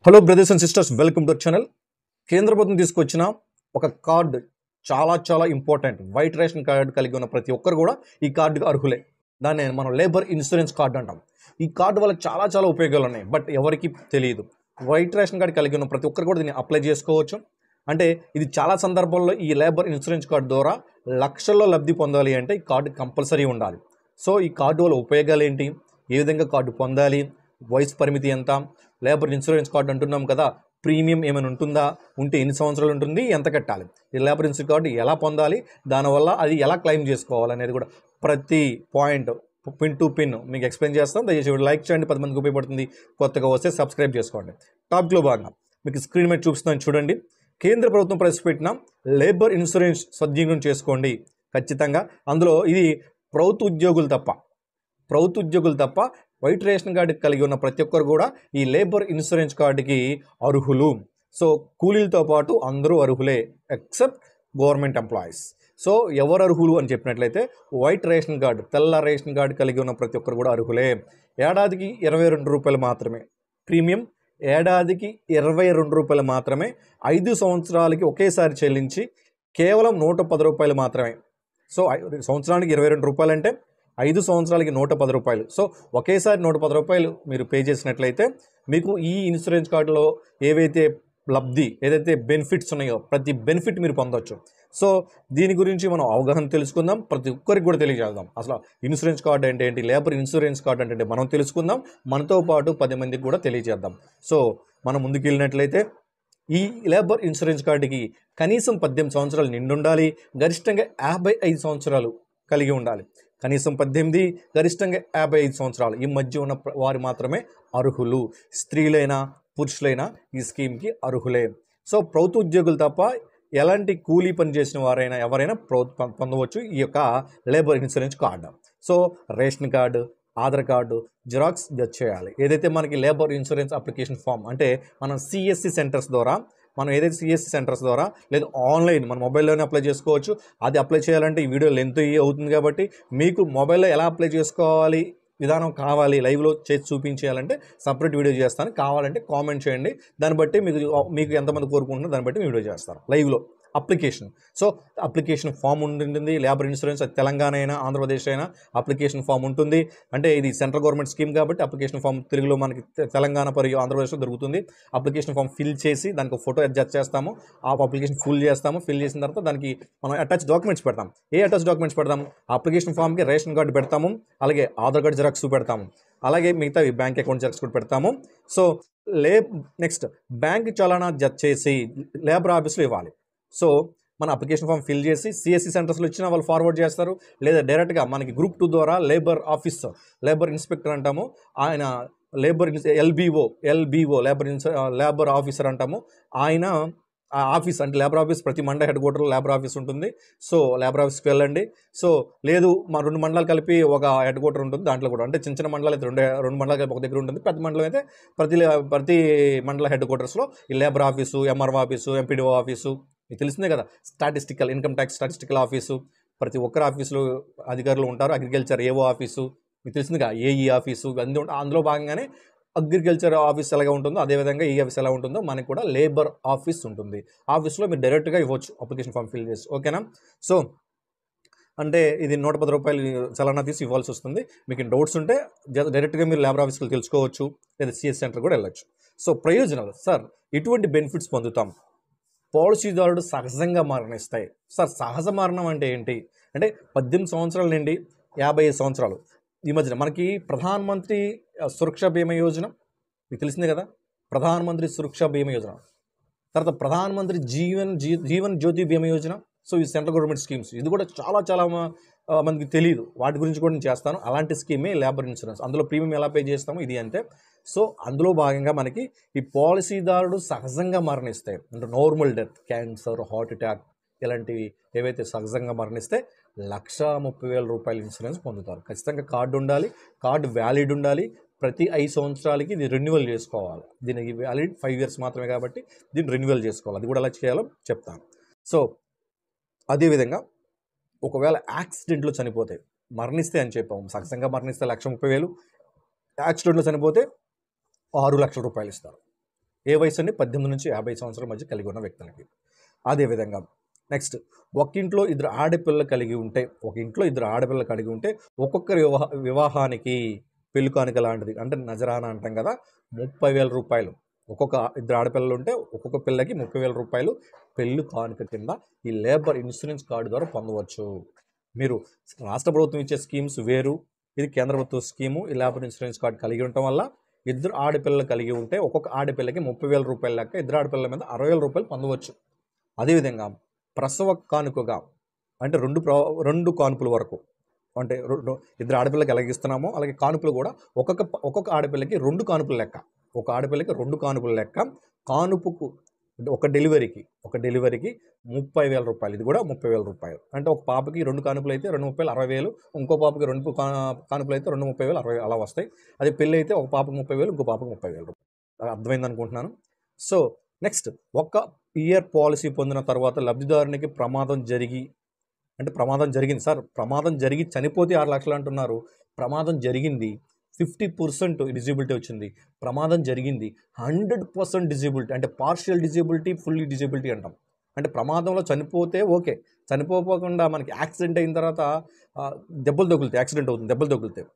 Hello brothers and sisters, welcome to channel. కేంద్ర ప్రభుత్వం తీసుకొచ్చిన ఒక కార్డు చాలా ఇంపార్టెంట్. వైట్ రేషన్ కార్డు కలిగి ఉన్న ప్రతి ఒక్కరు కూడా ఈ కార్డుకు అర్హులే. దాన్ని మనం లేబర్ ఇన్సూరెన్స్ కార్డు అంటాం. ఈ కార్డు వల్ల చాలా ఉపయోగాలు ఉన్నాయి, బట్ ఎవరికి తెలియదు. వైట్ రేషన్ కార్డు కలిగి ఉన్న ప్రతి ఒక్కరు కూడా దీన్ని అప్లై చేసుకోవచ్చు. అంటే ఇది చాలా సందర్భాల్లో ఈ లేబర్ ఇన్సూరెన్స్ కార్డు ద్వారా లక్షల్లో లబ్ధి పొందాలి అంటే ఈ కార్డు కంపల్సరీ ఉండాలి. సో ఈ కార్డు వల్ల ఉపయోగాలు ఏంటి, ఏ విధంగా కార్డు పొందాలి, వయసు పరిమితి ఎంత, లేబర్ ఇన్సూరెన్స్ కార్డు అంటున్నాం కదా, ప్రీమియం ఏమైనా ఉంటుందా, ఉంటే ఎన్ని సంవత్సరాలు ఉంటుంది, ఎంత కట్టాలి, ఈ లేబర్ ఇన్సూరెన్స్ కార్డు ఎలా పొందాలి, దానివల్ల అది ఎలా క్లెయిమ్ చేసుకోవాలి అనేది కూడా ప్రతి పాయింట్ పిన్ టు పిన్ మీకు ఎక్స్ప్లెయిన్ చేస్తాం. దయచేసి లైక్ చేయండి, 10 మందికి ఉపయోగపడుతుంది. కొత్తగా వస్తే సబ్స్క్రైబ్ చేసుకోండి. టాపిక్లో భాగంగా మీకు స్క్రీన్ మీద చూపిస్తున్నాను చూడండి. కేంద్ర ప్రభుత్వం ప్రవేశపెట్టిన లేబర్ ఇన్సూరెన్స్ సద్వినియోగం చేసుకోండి ఖచ్చితంగా. అందులో ఇది ప్రభుత్వ ఉద్యోగులు తప్ప వైట్ రేషన్ కార్డు కలిగి ఉన్న ప్రతి ఒక్కరు కూడా ఈ లేబర్ ఇన్సూరెన్స్ కార్డుకి అర్హులు. సో కూలీలతో పాటు అందరూ అర్హులే ఎక్సెప్ట్ గవర్నమెంట్ ఎంప్లాయీస్. సో ఎవరు అర్హులు అని చెప్పినట్లయితే వైట్ రేషన్ కార్డు, తెల్ల రేషన్ కార్డు కలిగి ఉన్న ప్రతి ఒక్కరు కూడా అర్హులే. ఏడాదికి 22 రూపాయలు మాత్రమే ప్రీమియం, ఏడాదికి 22 రూపాయలు మాత్రమే. 5 సంవత్సరాలకి ఒకేసారి చెల్లించి కేవలం 110 రూపాయలు మాత్రమే. సో సంవత్సరానికి 22 రూపాయలు అంటే 5 సంవత్సరాలకి 110 రూపాయలు. సో ఒకేసారి 110 రూపాయలు మీరు పే చేసినట్లయితే మీకు ఈ ఇన్సూరెన్స్ కార్డులో ఏదైతే బెనిఫిట్స్ ఉన్నాయో ప్రతి బెనిఫిట్ మీరు పొందవచ్చు. సో దీని గురించి మనం అవగాహన తెలుసుకుందాం, ప్రతి ఒక్కరికి కూడా తెలియజేద్దాం. అసలు ఇన్సూరెన్స్ కార్డు అంటే ఏంటి, లేబర్ ఇన్సూరెన్స్ కార్డు అంటే మనం తెలుసుకుందాం, మనతో పాటు 10 మందికి కూడా తెలియజేద్దాం. సో మనం ముందుకు వెళ్ళినట్లయితే ఈ లేబర్ ఇన్సూరెన్స్ కార్డుకి కనీసం 18 సంవత్సరాలు నిండుండాలి, గరిష్టంగా 55 సంవత్సరాలు కలిగి ఉండాలి. కనీసం 18, గరిష్టంగా 55 సంవత్సరాలు ఈ మధ్య ఉన్న వారు మాత్రమే అర్హులు. స్త్రీలైనా పురుషులైనా ఈ స్కీమ్కి అర్హులే. సో ప్రభుత్వ ఉద్యోగులు తప్ప ఎలాంటి కూలీ పని చేసిన వారైనా ఎవరైనా పొందవచ్చు ఈ యొక్క labour insurance card. So ration card, Aadhaar card xerox judge చేయాలి. ఏదైతే మనకి లేబర్ ఇన్సూరెన్స్ అప్లికేషన్ ఫామ్ అంటే మనం సిఎస్సి సెంటర్స్ ద్వారా లేదా ఆన్లైన్ మన మొబైల్లోనే అప్లై చేసుకోవచ్చు. అది అప్లై చేయాలంటే ఈ వీడియో లెంత్ అవుతుంది కాబట్టి మీకు మొబైల్లో ఎలా అప్లై చేసుకోవాలి విధానం కావాలి, లైవ్లో చేసి చూపించేయాలంటే సపరేట్ వీడియో చేస్తాను. కావాలంటే కామెంట్ చేయండి, దాన్ని బట్టి మీకు ఎంతమంది కోరుకుంటున్నారో దాన్ని బట్టి వీడియో చేస్తాను లైవ్లో. అప్లికేషన్, సో అప్లికేషన్ ఫామ్ ఉంటుంది. లేబర్ ఇన్సూరెన్స్ తెలంగాణ అయినా ఆంధ్రప్రదేశ్ అయినా అప్లికేషన్ ఫామ్ ఉంటుంది. అంటే ఇది సెంట్రల్ గవర్నమెంట్ స్కీమ్ కాబట్టి అప్లికేషన్ ఫామ్ తెలుగులో మనకి తెలంగాణ మరియు ఆంధ్రప్రదేశ్లో దొరుకుతుంది. అప్లికేషన్ ఫామ్ ఫిల్ చేసి దానికి ఫోటో అడ్జస్ట్ చేస్తాము. ఆ అప్లికేషన్ ఫిల్ చేసిన తర్వాత దానికి మనం అటాచ్ డాక్యుమెంట్స్ పెడతాం. అటాచ్ డాక్యుమెంట్స్ పెడతాం? అప్లికేషన్ ఫామ్కి రేషన్ కార్డు పెడతాము, అలాగే ఆధార్ కార్డు జిరాక్స్ పెడతాము, అలాగే మిగతా బ్యాంక్ అకౌంట్ జిరాక్స్ కూడా పెడతాము. సో నెక్స్ట్ బ్యాంక్ చలానా జడ్జ్ చేసి లేబర్ ఆఫీస్లో ఇవ్వాలి. సో మన అప్లికేషన్ ఫామ్ ఫిల్ చేసి సిఎస్సి సెంటర్స్లో ఇచ్చినా వాళ్ళు ఫార్వర్డ్ చేస్తారు, లేదా డైరెక్ట్గా మనకి గ్రూప్ 2 ద్వారా లేబర్ ఇన్స్పెక్టర్ అంటాము, ఆయన ఎల్బిఓ లేబర్ ఆఫీసర్ అంటాము. ఆయన ఆఫీస్ అంటే లేబర్ ఆఫీస్ ప్రతి మండల హెడ్ క్వార్టర్లో లేబర్ ఆఫీస్ ఉంటుంది. సో లేబర్ ఆఫీస్కి వెళ్ళండి. సో లేదు మా 2 మండలాలు కలిపి ఒక హెడ్ క్వార్టర్ ఉంటుంది, దాంట్లో కూడా అంటే చిన్న మండలాలు అయితే 2 మండలాలు కలిపి ఒక దగ్గర ఉంటుంది. పెద్ద మండలం అయితే ప్రతి మండల హెడ్ క్వార్టర్స్లో ఈ labour office, MRO office, MPDO office మీకు తెలిసిందే కదా, ఇన్కమ్ ట్యాక్స్ స్టాటిస్టికల్ ఆఫీసు, ప్రతి ఒక్కరు ఆఫీసులో అధికారులు ఉంటారు. అగ్రికల్చర్ ఏఓ ఆఫీసు మీకు తెలిసిందిగా, ఏఈ ఆఫీసు అందులో భాగంగానే అగ్రికల్చర్ ఆఫీస్ ఎలాగా ఉంటుందో అదేవిధంగా ఈ ఆఫీస్ ఎలా ఉంటుందో మనకి కూడా లేబర్ ఆఫీస్ ఉంటుంది. ఆఫీస్లో మీరు డైరెక్ట్గా ఇవ్వచ్చు అప్లికేషన్ ఫామ్ ఫిల్ చేసి, ఓకేనా. సో అంటే ఇది 110 రూపాయలు చలానా తీసి ఇవ్వాల్సి వస్తుంది. మీకు డౌట్స్ ఉంటే డైరెక్ట్గా మీరు లేబర్ ఆఫీస్కి తెలుసుకోవచ్చు, లేదా సిఎస్ సెంటర్ కూడా వెళ్ళచ్చు. సో ప్రయోజనాలు, సార్ ఇటువంటి బెనిఫిట్స్ పొందుతాం. పాలసీదారుడు సహజంగా మరణిస్తాయి. సార్ సహజ మరణం అంటే ఏంటి అంటే 18 సంవత్సరాల నుండి 55 సంవత్సరాలు ఈ మధ్యన మనకి ప్రధానమంత్రి సురక్ష బీమా యోజన మీకు తెలిసిందే కదా, ప్రధానమంత్రి సురక్ష బీమా యోజన, తర్వాత ప్రధానమంత్రి జీవన్ జ్యోతి బీమా యోజన. సో ఈ సెంట్రల్ గవర్నమెంట్ స్కీమ్స్, ఇది కూడా చాలా మందికి తెలియదు, వాటి గురించి కూడా నేను చేస్తాను. అలాంటి స్కీమే లేబర్ ఇన్సూరెన్స్. అందులో ప్రీమియం ఎలా పే చేస్తామో ఇది అంతే. సో అందులో భాగంగా మనకి ఈ పాలసీదారుడు సహజంగా మరణిస్తాయి అంటే normal death, cancer, heart attack ఇలాంటివి ఏవైతే సహజంగా మరణిస్తే 1,30,000 రూపాయల ఇన్సూరెన్స్ పొందుతారు. ఖచ్చితంగా కార్డు ఉండాలి, కార్డు వ్యాలిడ్ ఉండాలి. ప్రతి 5 సంవత్సరాలకి ఇది రెన్యువల్ చేసుకోవాలి. దీనికి వ్యాలిడ్ 5 years మాత్రమే కాబట్టి దీన్ని రెన్యువల్ చేసుకోవాలి. అది కూడా ఎలా చేయాలో చెప్తాను. సో అదేవిధంగా ఒకవేళ యాక్సిడెంట్లో చనిపోతే, మరణిస్తే అని చెప్పాము, సహజంగా మరణిస్తే 1,30,000, యాక్సిడెంట్లో చనిపోతే 6 లక్షల రూపాయలు ఇస్తారు. ఏ వయసు అండి? 18 నుంచి 50 సంవత్సరాల మధ్య కలిగి ఉన్న వ్యక్తులకి. అదేవిధంగా నెక్స్ట్ ఒక ఇంట్లో ఇద్దరు ఆడపిల్లలు కలిగి ఉంటే, ఒక్కొక్కరి వివాహానికి పెళ్లి కానుక లాంటిది అంటే నజరానా అంటాం కదా, 30,000 రూపాయలు. ఒక్కొక్క ఇద్దరు ఆడపిల్లలు ఉంటే ఒక్కొక్క పిల్లకి 30,000 రూపాయలు పెళ్లి కానుక కింద ఈ లేబర్ ఇన్సూరెన్స్ కార్డు ద్వారా పొందవచ్చు. మీరు రాష్ట్ర ప్రభుత్వం ఇచ్చే స్కీమ్స్ వేరు, ఇది కేంద్ర ప్రభుత్వ స్కీము. ఈ లేబర్ ఇన్సూరెన్స్ కార్డు కలిగి ఉండటం వల్ల ఇద్దరు ఆడపిల్లలు కలిగి ఉంటే ఒక్కొక్క ఆడపిల్లకి 30,000 రూపాయల లెక్క, ఇద్దరు ఆడపిల్లల మీద 60,000 రూపాయలు పొందవచ్చు. అదేవిధంగా ప్రసవ కానుకగా అంటే రెండు కానుపుల వరకు, అంటే ఇద్దరు ఆడపిల్లకి ఎలాగిస్తున్నామో అలాగే కానుపులు కూడా ఒక్కొక్క ఆడపిల్లకి 2 కానుపుల లెక్క, ఒక ఆడపిల్లకి 2 కానుపుల లెక్క. కానుపుకు ఒక డెలివరీకి 30,000 రూపాయలు, ఇది కూడా 30,000 రూపాయలు. అంటే ఒక పాపకి 2 కానుపులు అయితే 2 30,000 60,000, ఇంకో పాపకి 2 కానుపులు అయితే 2 30,000 60,000 అలా వస్తాయి. అదే పెళ్ళి అయితే ఒక పాపకు 30,000, ఇంకో పాపకు 30,000 రూపాయలు. అర్థమైంది అనుకుంటున్నాను. సో నెక్స్ట్, 1 ఇయర్ పాలసీ పొందిన తర్వాత లబ్ధిదారునికి ప్రమాదం జరిగింది సార్, ప్రమాదం జరిగి చనిపోతే 6 లక్షలు అంటున్నారు. ప్రమాదం జరిగింది, 50% డిజేబిలిటీ వచ్చింది. ప్రమాదం జరిగింది, 100% డిజేబిలిటీ అంటే పార్షియల్ డిజేబిలిటీ, ఫుల్లీ డిజేబిలిటీ అంటాం. అంటే ప్రమాదంలో చనిపోతే ఓకే, చనిపోకుండా మనకి యాక్సిడెంట్ అయిన తర్వాత దెబ్బలు తగులుతాయి, యాక్సిడెంట్ అవుతుంది, దెబ్బలు తగులుతాయి.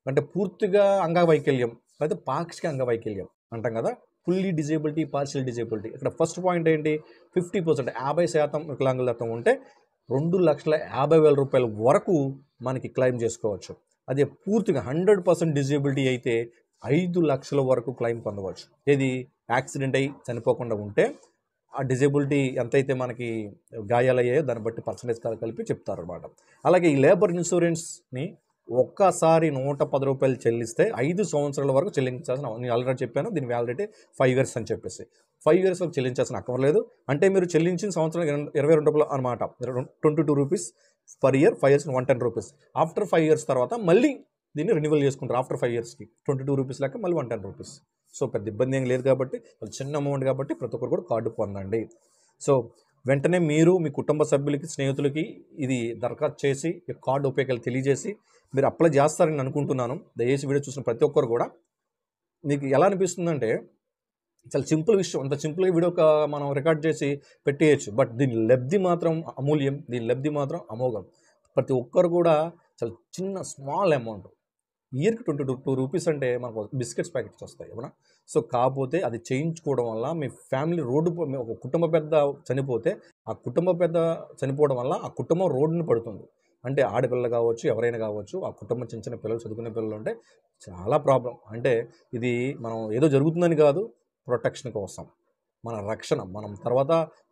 అంటే పూర్తిగా అంగవైకల్యం అయితే పాక్షిక అంగవైకల్యం అంటాం కదా, ఫుల్లీ డిజేబిలిటీ, పార్షియల్ డిజేబిలిటీ. ఇక్కడ ఫస్ట్ పాయింట్ ఏంటి? 50%, 50% వికలాంగులత్వం ఉంటే 2,50,000 రూపాయల వరకు మనకి క్లెయిమ్ చేసుకోవచ్చు. అదే పూర్తిగా 100% డిజేబిలిటీ అయితే 5 లక్షల వరకు క్లెయిమ్ పొందవచ్చు. ఇది యాక్సిడెంట్ అయ్యి చనిపోకుండా ఉంటే ఆ డిజేబిలిటీ ఎంతైతే మనకి గాయాలయ్యాయో దాన్ని బట్టి పర్సంటేజ్ కలిపి చెప్తారు అనమాట. అలాగే ఈ లేబర్ ఇన్సూరెన్స్ని ఒక్కసారి 110 రూపాయలు చెల్లిస్తే 5 సంవత్సరాల వరకు చెల్లించాల్సిన, నేను ఆల్రెడీ చెప్పాను దీని వ్యాలిడిటీ 5 years అని చెప్పేసి. 5 years వరకు చెల్లించాల్సిన అక్కర్లేదు. అంటే మీరు చెల్లించిన సంవత్సరం 22 రూపాయలు అనమాట, 22 rupees per year, 5 years 110 rupees. After 5 years తర్వాత మళ్ళీ దీన్ని రెన్యువల్ చేసుకుంటారు. ఆఫ్టర్ 5 yearsకి 22 రూపీస్ లెక్క మళ్ళీ 110 రూపీస్. సో పెద్ద ఇబ్బంది ఏం లేదు కాబట్టి, చిన్న అమౌంట్ కాబట్టి ప్రతి ఒక్కరు కూడా కార్డు పొందండి. సో వెంటనే మీరు మీ కుటుంబ సభ్యులకి, స్నేహితులకి ఇది దరఖాస్తు చేసి ఈ కార్డు ఉపయోగాలు తెలియజేసి మీరు అప్లై చేస్తారని అనుకుంటున్నాను. దయచేసి వీడియో చూసిన ప్రతి ఒక్కరు కూడా మీకు ఎలా అనిపిస్తుందంటే చాలా సింపుల్ విషయం, అంత సింపుల్గా వీడియో మనం రికార్డ్ చేసి పెట్టేయచ్చు. బట్ దీని లబ్ధి మాత్రం అమూల్యం, దీని లబ్ధి మాత్రం అమోఘం. ప్రతి ఒక్కరు కూడా చాలా చిన్న స్మాల్ అమౌంట్, ఇయర్కి 22 రూపీస్ అంటే మనకు బిస్కెట్స్ ప్యాకెట్స్ వస్తాయి అవునా. సో కాకపోతే అది చేయించుకోవడం వల్ల మీ ఫ్యామిలీ ఒక కుటుంబ పెద్ద చనిపోతే ఆ కుటుంబ పెద్ద చనిపోవడం వల్ల ఆ కుటుంబం రోడ్డుని పడుతుంది. అంటే ఆడపిల్ల కావచ్చు, ఎవరైనా కావచ్చు, ఆ కుటుంబం చిన్న చిన్న పిల్లలు, చదువుకునే పిల్లలు ఉంటే చాలా ప్రాబ్లం. అంటే ఇది మనం ఏదో జరుగుతుందని కాదు, ప్రొటెక్షన్ కోసం, మన రక్షణ,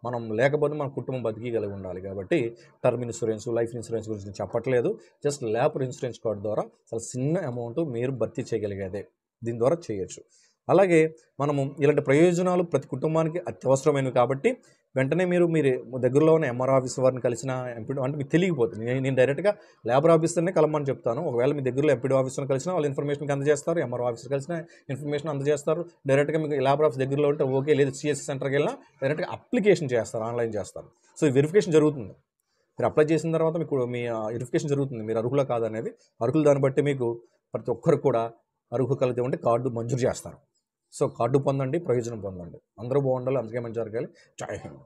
మనం లేకపోతే మన కుటుంబం బతికిగలిగి ఉండాలి. కాబట్టి టర్మ్ ఇన్సూరెన్స్, లైఫ్ ఇన్సూరెన్స్ గురించి చెప్పట్లేదు. జస్ట్ లేబర్ ఇన్సూరెన్స్ కార్డు ద్వారా చాలా చిన్న అమౌంట్ మీరు భర్తీ చేయగలిగేదే, దీని ద్వారా చేయొచ్చు. అలాగే మనము ఇలాంటి ప్రయోజనాలు ప్రతి కుటుంబానికి అత్యవసరమైనవి కాబట్టి వెంటనే మీరు దగ్గరలో ఉన్న ఎంఆర్ ఆఫీస్ వారిని కలిసిన, ఎంపీడీ అంటే మీకు తెలియకపోతుంది, నేను డైరెక్ట్గా లేబర్ ఆఫీసర్నే కలమని చెప్తాను. ఒకవేళ మీ దగ్గరలో ఎంపీడీ ఆఫీసర్ని కలిసినా వాళ్ళు ఇన్ఫర్మేషన్ అందజేస్తారు, ఎంఆర్ ఆఫీసర్ కలిసిన ఇన్ఫర్మేషన్ అందజేస్తారు. డైరెక్ట్గా మీకు లేబర్ ఆఫీస్ దగ్గరలో ఉంటే ఓకే, లేదు సిఎస్సి సెంటర్కి వెళ్ళినా డైరెక్ట్గా అప్లికేషన్ చేస్తారు, ఆన్లైన్ చేస్తారు. సో ఈ వెరిఫికేషన్ జరుగుతుంది. మీరు అప్లై చేసిన తర్వాత మీకు మీ వెరిఫికేషన్ జరుగుతుంది, మీరు అర్హులా కాదనేది. అర్హులు దాన్ని బట్టి మీకు ప్రతి ఒక్కరు కూడా అర్హులు కలిగితే ఉంటే కార్డు మంజూరు చేస్తారు. సో కార్డు పొందండి, ప్రయోజనం పొందండి. అందరూ బాగుండాలి, అందుకే మంచి జరగాలి. జై హింద్.